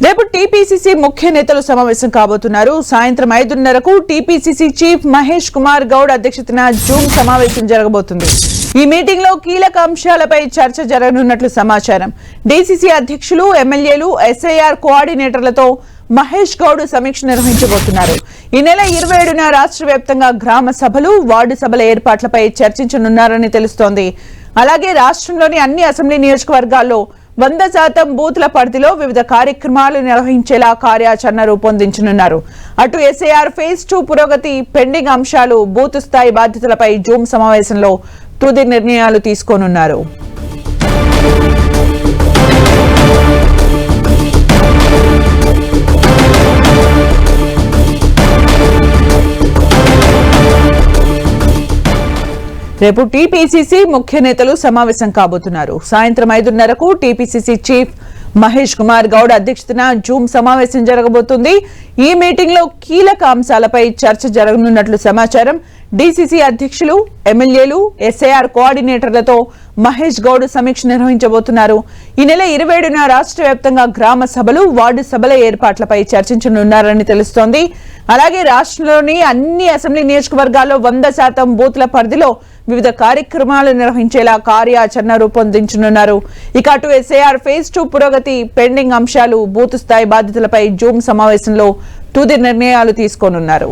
రేపు టీపీసీసీ ముఖ్య నేతలు సమావేశం కాబోతున్నారు. సాయంత్రం 5:30కు టీపీసీసీ చీఫ్ మహేష్ కుమార్ గౌడ్ అధ్యక్షతన జూమ్ సమావేశం జరగబోతుంది. ఈ మీటింగ్ లో కీలక అంశాలపై చర్చ జరగనున్నట్లు సమాచారం. డీసీసీ అధ్యక్షులు, ఎమ్మెల్యేలు, ఎస్ఐఆర్ కోఆర్డినేటర్లతో మహేష్ గౌడ్ సమీక్ష నిర్వహించబోతున్నారు. ఈ నెల 27న రాష్ట్ర వ్యాప్తంగా గ్రామ సభలు, వార్డు సభల ఏర్పాట్లపై చర్చించనున్నారని తెలుస్తోంది. అలాగే రాష్ట్రంలోని అన్ని అసెంబ్లీ నియోజకవర్గాల్లో 100% బూత్ల పరిధిలో వివిధ కార్యక్రమాలు నిర్వహించేలా కార్యాచరణ రూపొందించనున్నారు. అటు ఎస్ఐఆర్ ఫేజ్ 2 పురోగతి, పెండింగ్ అంశాలు, బూత్ స్థాయి బాధ్యతలపై జూమ్ సమావేశంలో తుది నిర్ణయాలు తీసుకోనున్నారు. రేపు టీపీసీసీ ముఖ్య నేతలు సమావేశం కాబోతున్నారు. సాయంత్రం 5:30కు టీపీసీసీ చీఫ్ మహేష్ కుమార్ గౌడ్ అధ్యక్షతన జూమ్ సమావేశం జరగబోతుంది. ఈ మీటింగ్ లో కీలక అంశాలపై చర్చ జరగనున్నట్లు సమాచారం. డీసీసీ అధ్యక్షులు, ఎమ్మెల్యేలు, ఎస్ఐఆర్ కోఆర్డినేటర్లతో మహేష్ గౌడ్ సమీక్ష నిర్వహించబోతున్నారు. ఈ నెల 27న రాష్ట్ర వ్యాప్తంగా గ్రామ సభలు, వార్డు సభల ఏర్పాట్లపై చర్చించనున్నారని తెలుస్తోంది. అలాగే రాష్ట్రంలోని అన్ని అసెంబ్లీ నియోజకవర్గాల్లో 100% బూత్ల పరిధిలో వివిధ కార్యక్రమాలు నిర్వహించేలా కార్యాచరణ రూపొందించనున్నారు. ఇక అటు ఎస్ఐఆర్ ఫేజ్ 2 పురోగతి, పెండింగ్ అంశాలు, బూత్ స్థాయి బాధ్యతలపై జూమ్ సమావేశంలో తుది నిర్ణయాలు తీసుకోనున్నారు.